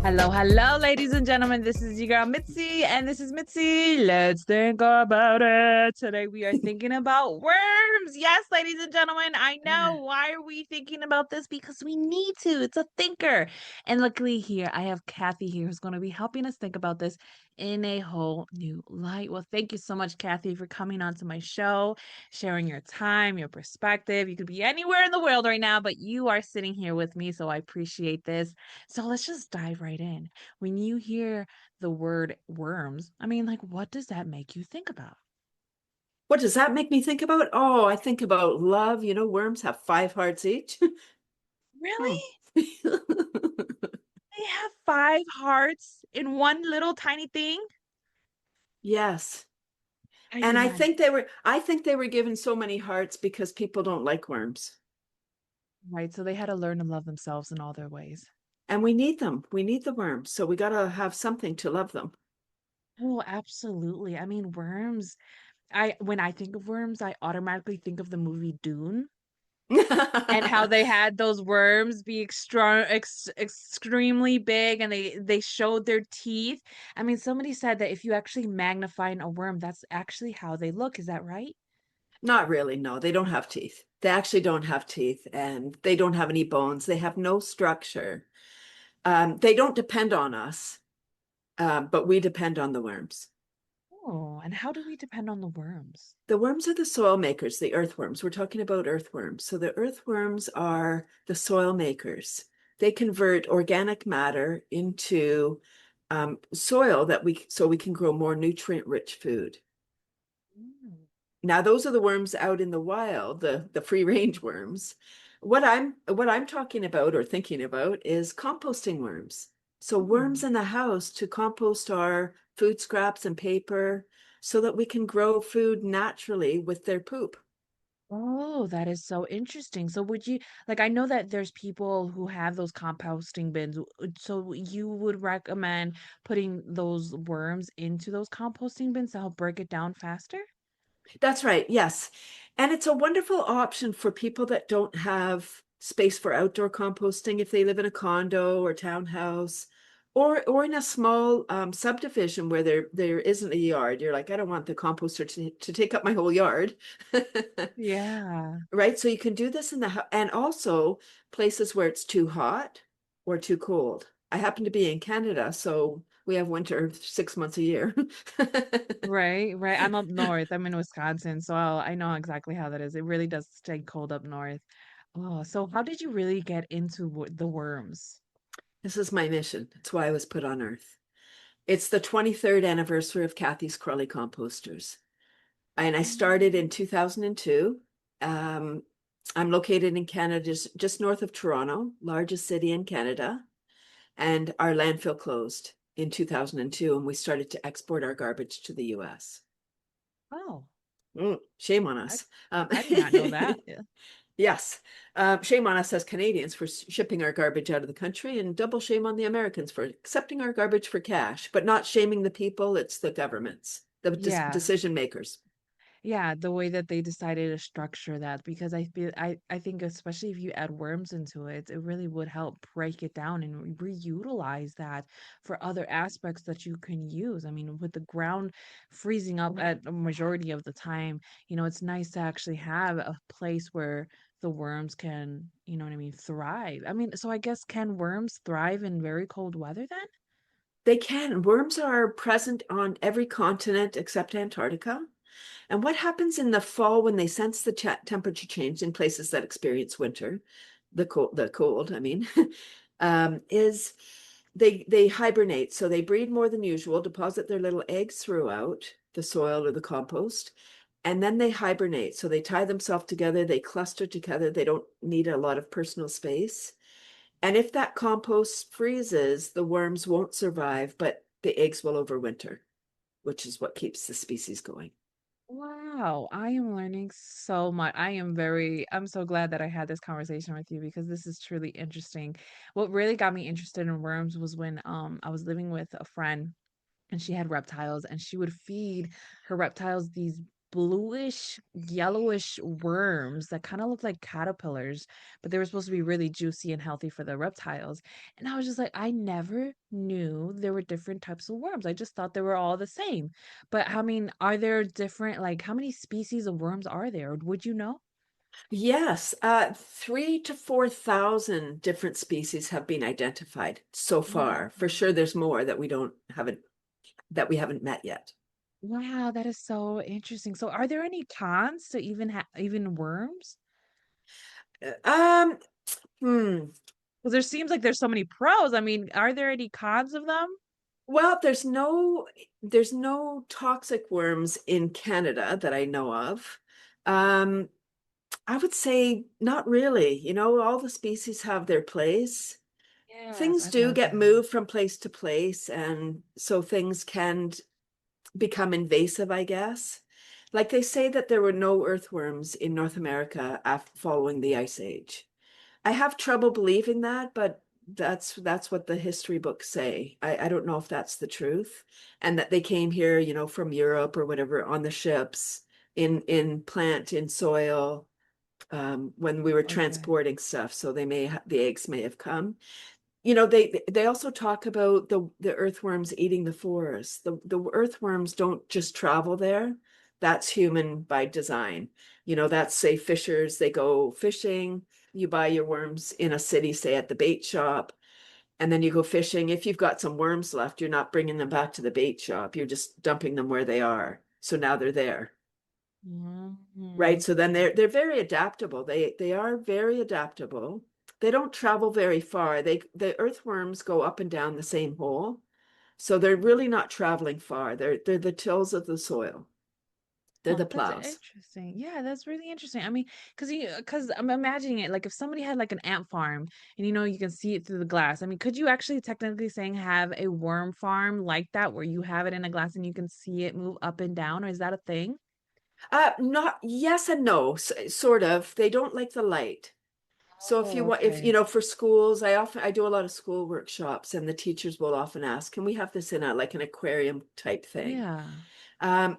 Hello, hello, ladies and gentlemen. This is your girl Mitzi, and this is Mitzi. Let's think about it. Today we are thinking about worms. Yes, ladies and gentlemen, I know. Why are we thinking about this? Because we need to. It's a thinker. And luckily here, I have Cathy here who's going to be helping us think about this in a whole new light. Well, thank you so much, Cathy, for coming on to my show, sharing your time, your perspective. You could be anywhere in the world right now, but you are sitting here with me, so I appreciate this. So let's just dive right in. When you hear the word worms, I mean, like, what does that make you think about? What does that make me think about? Oh, I think about love. You know, worms have five hearts each. Really? Hmm. They have five hearts in one little tiny thing? Yes. I And did I not. think they were given so many hearts because people don't like worms. Right. So they had to learn to love themselves in all their ways. And we need them. We need the worms. So we got to have something to love them. Oh, absolutely. I mean, worms. When I think of worms, I automatically think of the movie Dune. And how they had those worms be extremely big and they showed their teeth. I mean, somebody said that if you actually magnify a worm, that's actually how they look. Is that right? Not really. No, they don't have teeth. They actually don't have teeth and they don't have any bones. They have no structure. They don't depend on us, but we depend on the worms. Oh, and how do we depend on the worms? The worms are the soil makers, the earthworms. We're talking about earthworms. So the earthworms are the soil makers. They convert organic matter into soil so we can grow more nutrient-rich food. Mm. Now, those are the worms out in the wild, the free-range worms. What I'm talking about or thinking about is composting worms. So worms Hmm. in the house to compost our food scraps and paper so that we can grow food naturally with their poop. Oh, that is so interesting. So would you like I know that there's people who have those composting bins. So you would recommend putting those worms into those composting bins to help break it down faster? That's right. Yes. And it's a wonderful option for people that don't have space for outdoor composting if they live in a condo or townhouse or in a small subdivision where there isn't a yard. You're like, I don't want the composter to take up my whole yard. Yeah. Right? So you can do this in the house and also places where it's too hot or too cold. I happen to be in Canada, so we have winter 6 months a year. Right, right. I'm up north. I'm in Wisconsin, so I know exactly how that is. It really does stay cold up north. Oh, so how did you really get into the worms? This is my mission. It's why I was put on Earth. It's the 23rd anniversary of Cathy's Crawley Composters. And I started in Mm. 2002. Um, I'm located in Canada, just north of Toronto, largest city in Canada. And our landfill closed in 2002, and we started to export our garbage to the US. Oh, Shame on I us. I did not know that. Yeah. Yes. Shame on us as Canadians for shipping our garbage out of the country, and double shame on the Americans for accepting our garbage for cash, but not shaming the people. It's the governments, the Yeah. decision makers. Yeah, the way that they decided to structure that because I think especially if you add worms into it, it really would help break it down and reutilize that for other aspects that you can use. I mean, with the ground freezing up at a majority of the time, it's nice to actually have a place where the worms can, you know what I mean, thrive. I mean, so I guess can worms thrive in very cold weather then? They can. Worms are present on every continent except Antarctica. And what happens in the fall when they sense the temperature change in places that experience winter, the cold, I mean, is they hibernate. So they breed more than usual, deposit their little eggs throughout the soil or the compost, and then they hibernate. So they tie themselves together, they cluster together, they don't need a lot of personal space. And if that compost freezes, the worms won't survive, but the eggs will overwinter, which is what keeps the species going. Wow, I am learning so much. I'm so glad that I had this conversation with you because this is truly interesting. What really got me interested in worms was when I was living with a friend and she had reptiles and she would feed her reptiles these bluish, yellowish worms that kind of look like caterpillars, but they were supposed to be really juicy and healthy for the reptiles. And I was just like, I never knew there were different types of worms. I just thought they were all the same. But I mean, are there different, like, how many species of worms are there? Would you know? Yes, 3 to 4 thousand different species have been identified so far. For Wow. sure, there's more that we haven't met yet. Wow, that is so interesting. So are there any cons to even worms? Um, hmm. Because there seems like there's so many pros. I mean, are there any cons of them? Well, there's no toxic worms in Canada that I know of. Um, I would say not really. All the species have their place. Yes, Things I've do heard get that. moved from place to place, and so things can become invasive, I guess. Like they say that there were no earthworms in North America after following the Ice Age. I have trouble believing that, but that's what the history books say. I don't know if that's the truth, and that they came here, from Europe or whatever on the ships in plant in soil when we were Okay. transporting stuff. So the eggs may have come. They also talk about the earthworms eating the forest. The earthworms don't just travel there. That's human by design. That's say fishers, they go fishing. You buy your worms in a city, say at the bait shop, and then you go fishing. If you've got some worms left, you're not bringing them back to the bait shop. You're just dumping them where they are. So now they're there. Right. So then they're very adaptable. They are very adaptable. They don't travel very far. The earthworms go up and down the same hole. So they're really not traveling far. They're the tills of the soil. They're Oh, the that's plows. interesting. Yeah, that's really interesting. I mean, because I'm imagining it like if somebody had like an ant farm and you can see it through the glass. I mean, could you actually technically saying have a worm farm like that where you have it in a glass and you can see it move up and down, or is that a thing? Not yes and no, sort of. They don't like the light. So if you Oh, want, if okay. for schools, I do a lot of school workshops, and the teachers will often ask, "Can we have this in a like an aquarium type thing?" Yeah.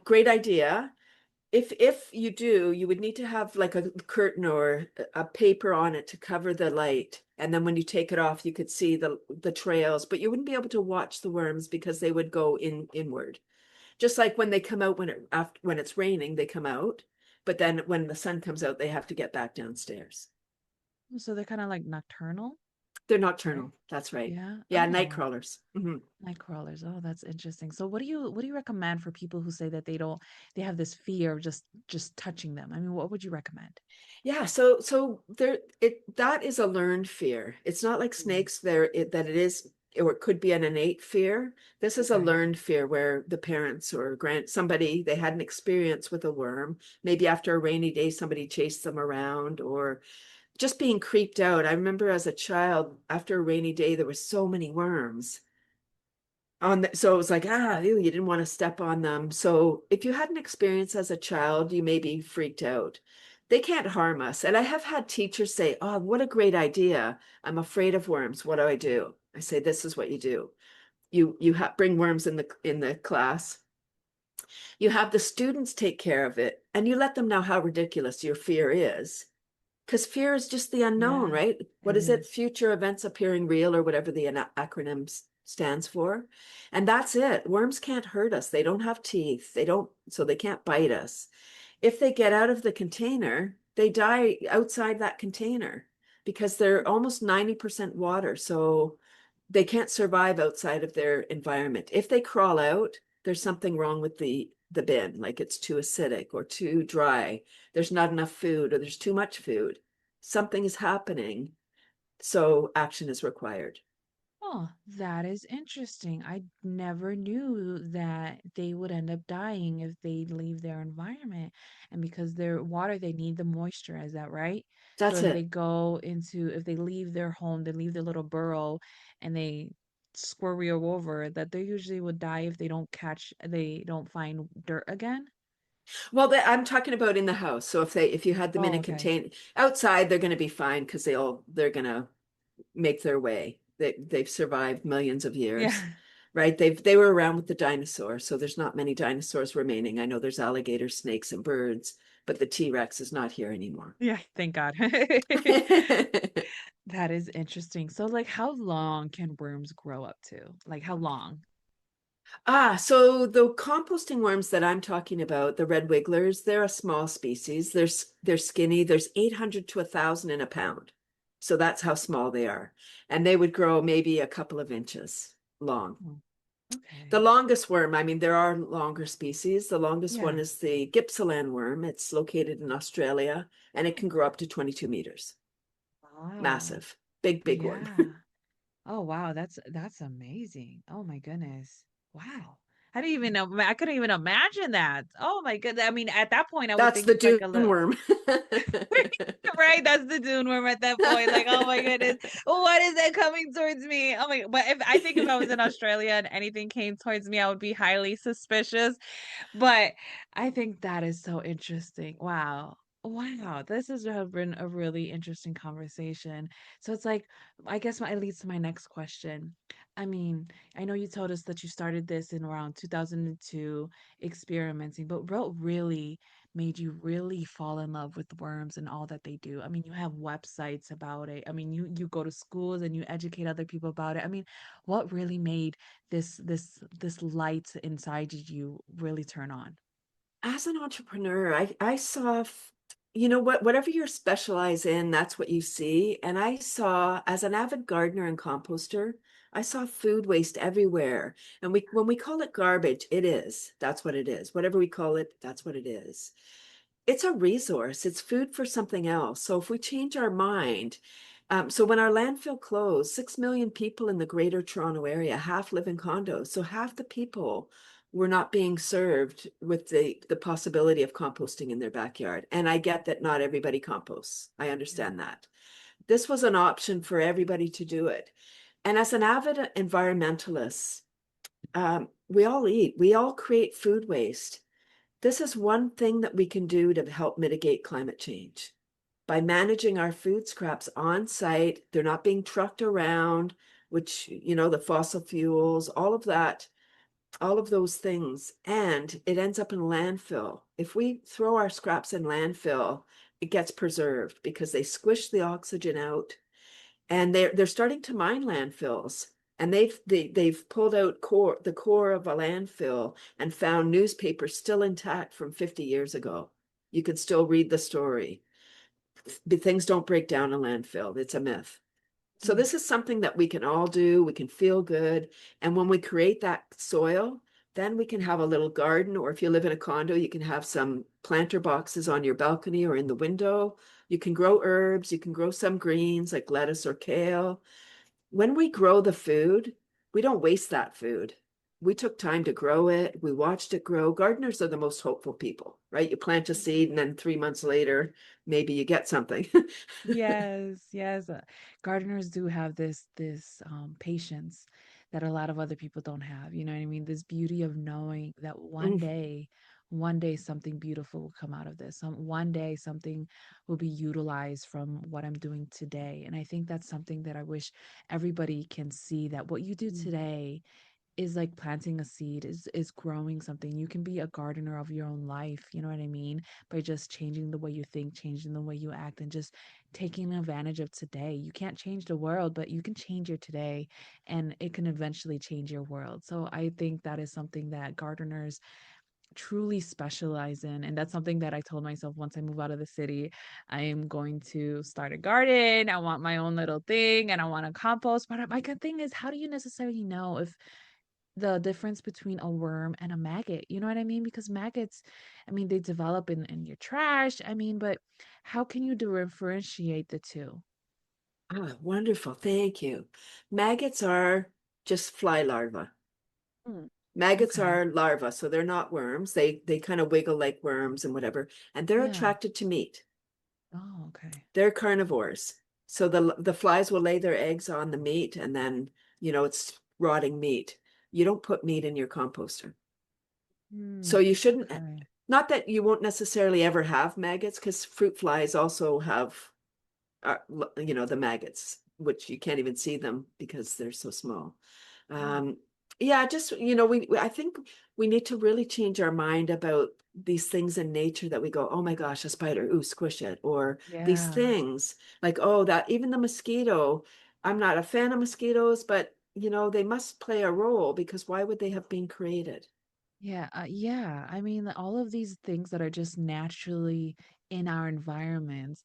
Great idea. If you do, you would need to have like a curtain or a paper on it to cover the light. And then when you take it off, you could see the trails, but you wouldn't be able to watch the worms because they would go inward. Just like when they come out when it's raining, they come out. But then when the sun comes out, they have to get back downstairs. So they're kind of like nocturnal, They're right? nocturnal. That's right. Yeah. Yeah, night Oh. crawlers. Night crawlers. Oh, that's interesting. So what do you recommend for people who say that they have this fear of just touching them? I mean, what would you recommend? Yeah, so that is a learned fear. It's not like Mm. snakes that it is or it could be an innate fear. This is a Okay. learned fear where the parents or somebody they had an experience with a worm. Maybe after a rainy day somebody chased them around or just being creeped out. I remember as a child after a rainy day there were so many worms so it was like ew, you didn't want to step on them. So if you had an experience as a child you may be freaked out. They can't harm us, and I have had teachers say, oh, what a great idea. I'm afraid of worms. What do I do? I say, this is what you do. You bring worms in the class. You have the students take care of it, and you let them know how ridiculous your fear is, because fear is just the unknown, Yeah, right? What it is it? is. Future events appearing real, or whatever the acronym stands for. And that's it. Worms can't hurt us. They don't have teeth. So they can't bite us. If they get out of the container, they die outside that container because they're almost 90% water. So they can't survive outside of their environment. If they crawl out, there's something wrong with the bin, like it's too acidic or too dry. There's not enough food or there's too much food. Something is happening, so action is required. Oh, that is interesting. I never knew that they would end up dying if they leave their environment. And because they're water, they need the moisture. Is that right? So That's it. if they leave their home, they leave their little burrow and they scurry over, that they usually would die if they don't find dirt again. Well, I'm talking about in the house. So if you had them in Oh, a okay. container outside, they're going to be fine because they're going to make their way. They've survived millions of Yeah. years. right? They were around with the dinosaurs, so there's not many dinosaurs remaining. I know there's alligators, snakes, and birds, but the T-Rex is not here anymore. Yeah, thank God. That is interesting. So, like, how long can worms grow up to? Like, how long? So the composting worms that I'm talking about, the red wigglers, they're a small species. They're skinny. There's 800 to 1,000 in a pound. So that's how small they are. And they would grow maybe a couple of inches long. Oh, The okay. longest worm, I mean, there are longer species. The longest one Yeah. is the Gippsland worm. It's located in Australia and it can grow up to 22 meters. Wow. Massive, big, big worm. Yeah. Oh wow, that's amazing. Oh my goodness. Wow. I didn't even know. I couldn't even imagine that. Oh my goodness. I mean, at that point, I would That's think the it's like dune a little. worm. Right, that's the dune worm at that point. Like, oh my goodness, what is that coming towards me? Oh my, but if I think if I was in Australia and anything came towards me, I would be highly suspicious. But I think that is so interesting. Wow. Wow. This has been a really interesting conversation. So it's like, I guess it leads to my next question. I mean, I know you told us that you started this in around 2002, experimenting, but what really made you really fall in love with worms and all that they do? I mean, you have websites about it. I mean, you go to schools and you educate other people about it. I mean, what really made this light inside you really turn on? As an entrepreneur, I saw, you know what, whatever you're specialized in, that's what you see. And I saw, as an avid gardener and composter, I saw food waste everywhere. And when we call it garbage, it is. That's what it is. Whatever we call it, that's what it is. It's a resource. It's food for something else. So if we change our mind, so when our landfill closed, 6 million people in the greater Toronto area, half live in condos. So half the people were not being served with the possibility of composting in their backyard. And I get that not everybody composts. I Yeah. understand that. This was an option for everybody to do it. And as an avid environmentalist, we all eat, we all create food waste. This is one thing that we can do to help mitigate climate change. By managing our food scraps on site, they're not being trucked around, which, you know, the fossil fuels, all of that, all of those things, and it ends up in landfill. If we throw our scraps in landfill, it gets preserved because they squish the oxygen out, and they're starting to mine landfills. And they've pulled out the core of a landfill and found newspapers still intact from 50 years ago. You can still read the story. Things don't break down in landfill. It's a myth. So Mm. this is something that we can all do. We can feel good. And when we create that soil, then we can have a little garden, or if you live in a condo, you can have some planter boxes on your balcony or in the window. You can grow herbs. You can grow some greens like lettuce or kale. When we grow the food, we don't waste that food. We took time to grow it. We watched it grow. Gardeners are the most hopeful people, right? You plant a seed and then 3 months later, maybe you get something. Yes, yes. Gardeners do have this patience that a lot of other people don't have. You know what I mean? This beauty of knowing that one day something beautiful will come out of this. One day something will be utilized from what I'm doing today. And I think that's something that I wish everybody can see, that what you do today is like planting a seed, is growing something. You can be a gardener of your own life, you know what I mean, by just changing the way you think, changing the way you act, and just taking advantage of today. You can't change the world, but you can change your today, and it can eventually change your world. So I think that is something that gardeners truly specialize in, and that's something that I told myself, once I move out of the city, I am going to start a garden. I want my own little thing, and I want to compost. But my good thing is, how do you necessarily know if the difference between a worm and a maggot? You know what I mean? Because maggots, I mean, they develop in your trash. I mean, but how can you differentiate the two? Ah, wonderful. Thank you. Maggots are just fly larvae. Mm, Maggots okay. are larvae, so they're not worms. They kind of wiggle like worms and whatever, and they're Yeah. attracted to meat. Oh, okay. They're carnivores. So the flies will lay their eggs on the meat and then, you know, it's rotting meat. You don't put meat in your composter. So Hmm. you shouldn't, Okay. not that you won't necessarily ever have maggots, because fruit flies also have, you know, the maggots, which you can't even see them because they're so small. Mm, Um, Yeah, just, I think we need to really change our mind about these things in nature that we go, oh my gosh, a spider, ooh, squish it. Or these Yeah. things like, oh, that even the mosquito, I'm not a fan of mosquitoes, but they must play a role because why would they have been created? Yeah. I mean, all of these things that are just naturally in our environments,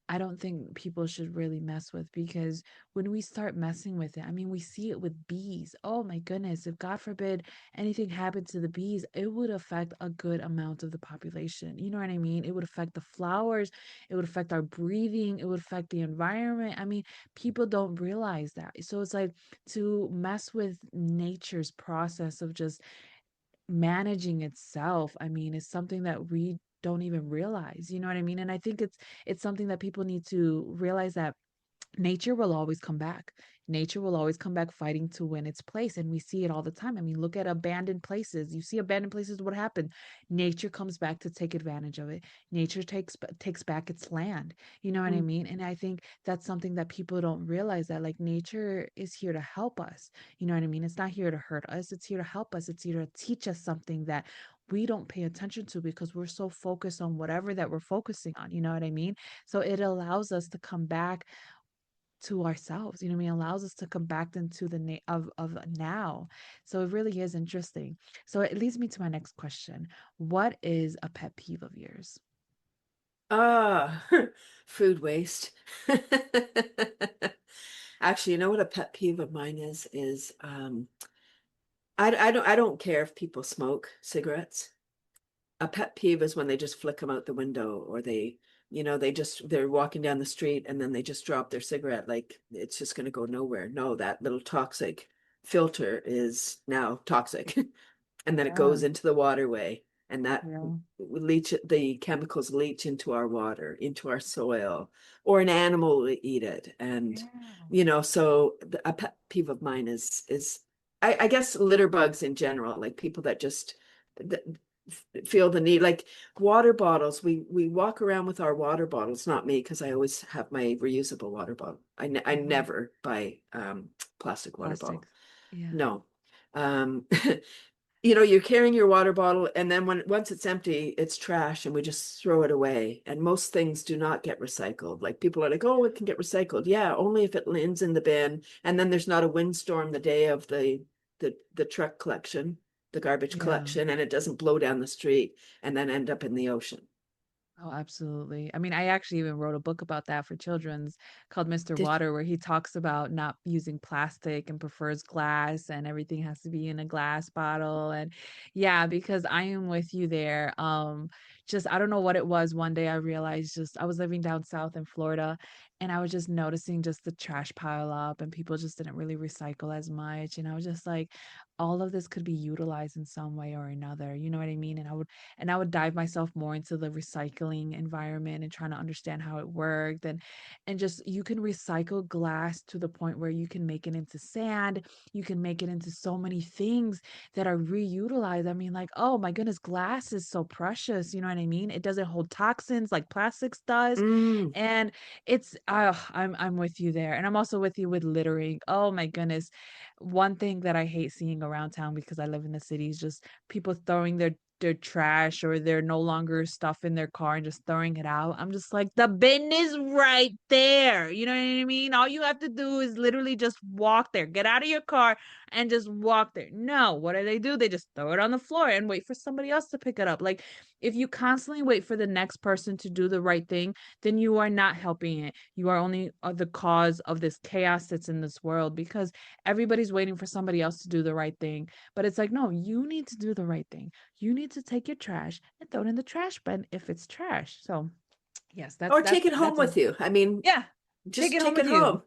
I don't think people should really mess with because when we start messing with it, I mean, we see it with bees. Oh my goodness, if God forbid anything happened to the bees, it would affect a good amount of the population. You know what I mean? It would affect the flowers, it would affect our breathing, it would affect the environment. I mean, people don't realize that. So it's like to mess with nature's process of just managing itself, I mean, is something that we don't even realize, you know what I mean? And I think it's something that people need to realize that nature will always come back. Nature will always come back fighting to win its place. And we see it all the time. I mean, look at abandoned places. You see abandoned places, what happened? Nature comes back to take advantage of it. Nature takes back its land. You know what I Mm. mean? And I think that's something that people don't realize that like nature is here to help us. You know what I mean? It's not here to hurt us. It's here to help us. It's here to teach us something that we don't pay attention to because we're so focused on whatever that we're focusing on. You know what I mean? So it allows us to come back to ourselves, you know what I mean? Allows us to come back into the of now. So it really is interesting. So it leads me to my next question. What is a pet peeve of yours? Ah, food waste. Actually, you know what a pet peeve of mine is I don't care if people smoke cigarettes. A pet peeve is when they just flick them out the window or they're walking down the street and then they just drop their cigarette like it's just going to go nowhere. No, that little toxic filter is now toxic. And then it Yeah, goes into the waterway and that yeah, the chemicals leach into our water, into our soil, or an animal will eat it. And yeah. so a pet peeve of mine is I guess litter bugs in general, like people that just th feel the need, like water bottles. We walk around with our water bottles, not me, because I always have my reusable water bottle. I Mhm. never buy plastic water bottle. Plastics. Yeah. No. Um, you're carrying your water bottle, and then once it's empty, it's trash, and we just throw it away. And most things do not get recycled. Like people are like, "Oh, it can get recycled." Yeah, only if it lands in the bin, and then there's not a windstorm the day of the truck collection, the garbage Yeah. collection, and it doesn't blow down the street and then end up in the ocean. Oh, absolutely. I mean, I actually even wrote a book about that for children's called Mr. Did Water, where he talks about not using plastic and prefers glass and everything has to be in a glass bottle. And yeah, because I am with you there. Just I don't know what it was. One day I realized just I was living down south in Florida and I was just noticing just the trash pile up and people just didn't really recycle as much. And I was just like, all of this could be utilized in some way or another. You know what I mean? And I would dive myself more into the recycling environment and trying to understand how it worked and just you can recycle glass to the point where you can make it into sand, you can make it into so many things that are reutilized. I mean, like, oh my goodness, glass is so precious, you know what I mean? It doesn't hold toxins like plastics does. mm, And it's I'm with you there. And I'm also with you with littering. Oh my goodness. One thing that I hate seeing around town because I live in the city is just people throwing their trash or they're no longer stuff in their car and just throwing it out. I'm just like, the bin is right there. You know what I mean? All you have to do is literally just walk there. Get out of your car and just walk there. No, what do? They just throw it on the floor and wait for somebody else to pick it up. Like if you constantly wait for the next person to do the right thing, then you are not helping it. You are only the cause of this chaos that's in this world because everybody's waiting for somebody else to do the right thing. But it's like, no, you need to do the right thing. You need to take your trash and throw it in the trash bin if it's trash. So yes, that's or that's take it home that's a with you. I mean, yeah. Take just it home take with it you. home.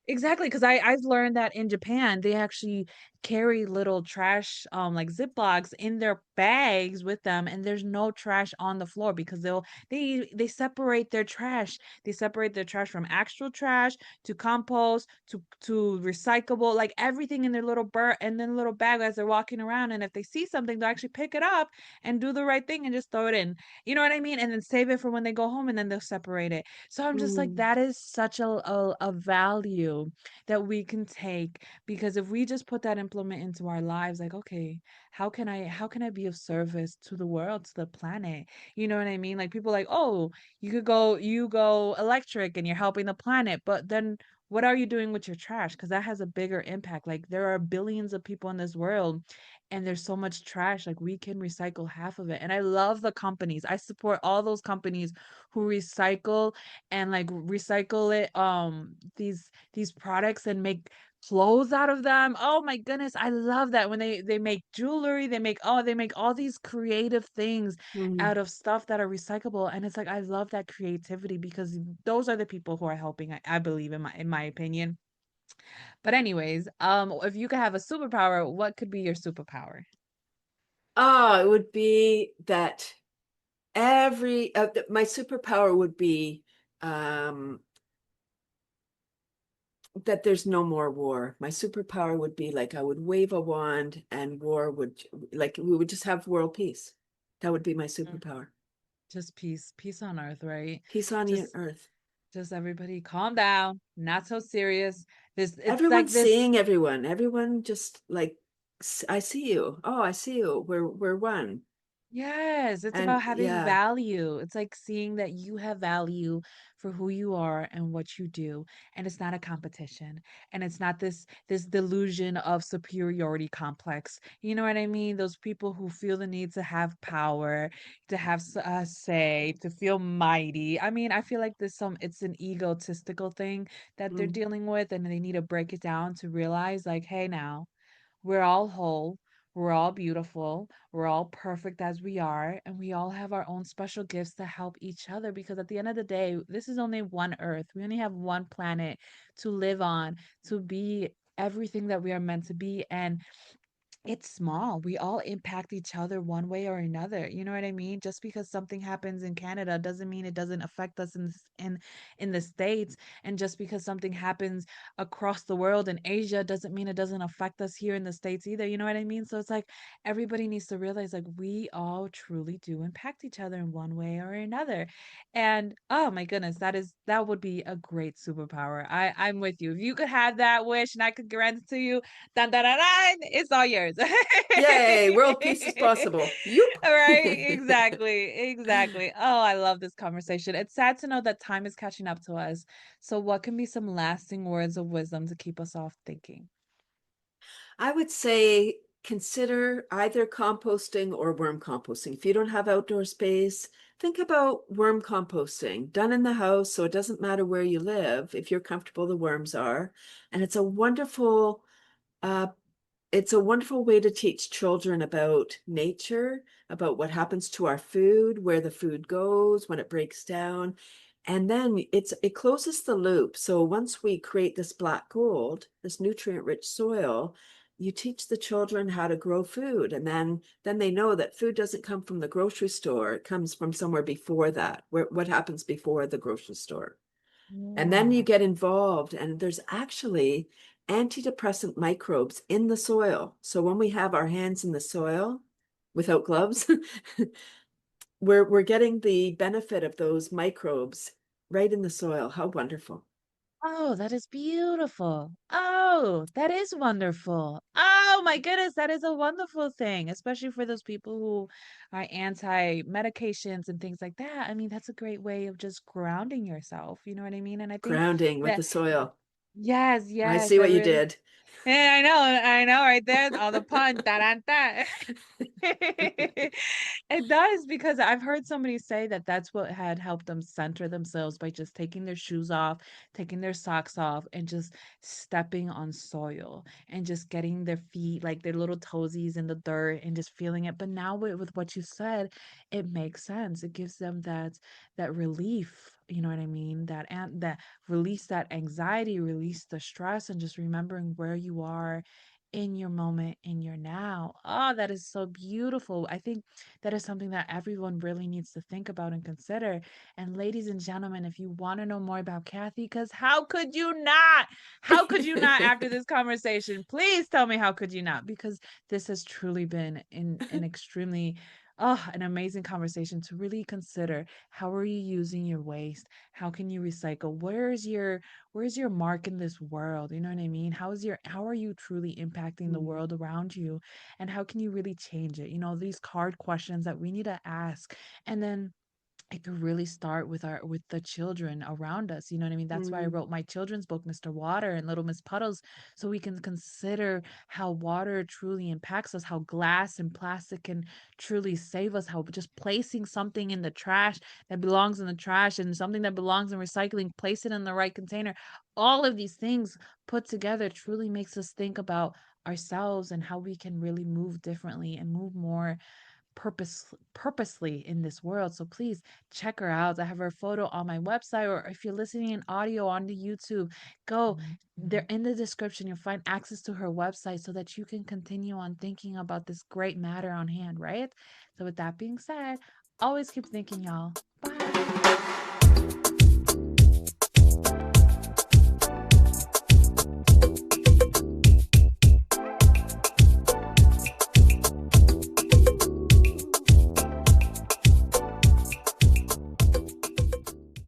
Exactly, because I've learned that in Japan, they actually carry little trash, like Ziplocs in their bags with them, and there's no trash on the floor because they separate their trash. They separate their trash from actual trash to compost to recyclable, like everything in their little and then little bag as they're walking around. And if they see something, they'll actually pick it up and do the right thing and just throw it in. You know what I mean? And then save it for when they go home, and then they'll separate it. So I'm just like, Mm. that is such a value that we can take because if we just put that in implement into our lives, like, okay, how can I be of service to the world, to the planet? You know what I mean? Like people like, oh, you go electric and you're helping the planet, but then what are you doing with your trash? Because that has a bigger impact. Like there are billions of people in this world and there's so much trash. Like we can recycle half of it. And I love the companies. I support all those companies who recycle and like recycle it, these products and make clothes out of them. Oh my goodness, I love that when they make jewelry, they make all these creative things Mm. out of stuff that are recyclable, and it's like I love that creativity because those are the people who are helping, I believe, in my opinion. But anyways, if you could have a superpower, what could be your superpower? Oh, it would be that my superpower would be um, that there's no more war. My superpower would be like I would wave a wand and war would, like we would just have world peace. That would be my Mm. superpower. Just peace on earth, right? Peace on the Just earth. just everybody calm down, not so serious. This it's like Everyone's this. seeing everyone. Everyone just like, I see you. Oh, I see you. We're one. Yes, it's And about having yeah. value. It's like seeing that you have value for who you are and what you do, and it's not a competition, and it's not this delusion of superiority complex. You know what I mean? Those people who feel the need to have power, to have say, to feel mighty. I mean, I feel like it's an egotistical thing that they're Mm. dealing with, and they need to break it down to realize, like, hey, now. We're all whole. We're all beautiful. We're all perfect as we are. And we all have our own special gifts to help each other because at the end of the day, this is only one earth. We only have one planet to live on, to be everything that we are meant to be. And it's small. We all impact each other one way or another. You know what I mean? Just because something happens in Canada doesn't mean it doesn't affect us in the States. And just because something happens across the world in Asia doesn't mean it doesn't affect us here in the States either. You know what I mean? So it's like everybody needs to realize like we all truly do impact each other in one way or another. And oh my goodness, that would be a great superpower. I'm with you. If you could have that wish and I could grant it to you, dun, dun, dun, dun, it's all yours. Yay, world peace is possible. Yoop. All right, exactly, exactly. Oh, I love this conversation. It's sad to know that time is catching up to us. So, what can be some lasting words of wisdom to keep us off thinking? I would say consider either composting or worm composting. If you don't have outdoor space, think about worm composting done in the house so it doesn't matter where you live if you're comfortable the worms are. And uh, it's a wonderful way to teach children about nature, about what happens to our food, where the food goes when it breaks down. And then it closes the loop. So once we create this black gold, this nutrient-rich soil, you teach the children how to grow food. And then they know that food doesn't come from the grocery store. It comes from somewhere before that, where what happens before the grocery store. And then you Yeah. get involved, and there's actually antidepressant microbes in the soil. So when we have our hands in the soil without gloves, we're getting the benefit of those microbes right in the soil. How wonderful. Oh, that is beautiful. Oh, that is wonderful. Oh my goodness, that is a wonderful thing, especially for those people who are anti medications and things like that. I mean, that's a great way of just grounding yourself. You know what I mean? And I think Grounding with that the soil. yes, I yes, see that what you really. did. Yeah, I know, right there, all the pun, da da da. It does because I've heard somebody say that that's what had helped them center themselves by just taking their shoes off, taking their socks off, and just stepping on soil and just getting their feet, like their little toesies in the dirt and just feeling it. But now with what you said, it makes sense. It gives them that relief. You know what I mean? That release that anxiety, release the stress, and just remembering where you are in your moment, in your now. Oh, that is so beautiful. I think that is something that everyone really needs to think about and consider. And ladies and gentlemen, if you want to know more about Cathy, because how could you not? How could you not after this conversation? Please tell me how could you not? Because this has truly been an extremely Oh, an amazing conversation to really consider how are you using your waste? How can you recycle? Where's your mark in this world? You know what I mean? How are you truly impacting the Mm, world around you? And how can you really change it? These hard questions that we need to ask. And then it could really start with the children around us. You know what I mean? That's why I mm, wrote my children's book, Mr. Water and Little Miss Puddles, so we can consider how water truly impacts us, how glass and plastic can truly save us, how just placing something in the trash that belongs in the trash and something that belongs in recycling, place it in the right container. All of these things put together truly makes us think about ourselves and how we can really move differently and move more purposely in this world. So please check her out. I have her photo on my website, or if you're listening in audio on the YouTube, go there in the description. You'll find access to her website so that you can continue on thinking about this great matter on hand, right? So with that being said, always keep thinking, y'all. Bye.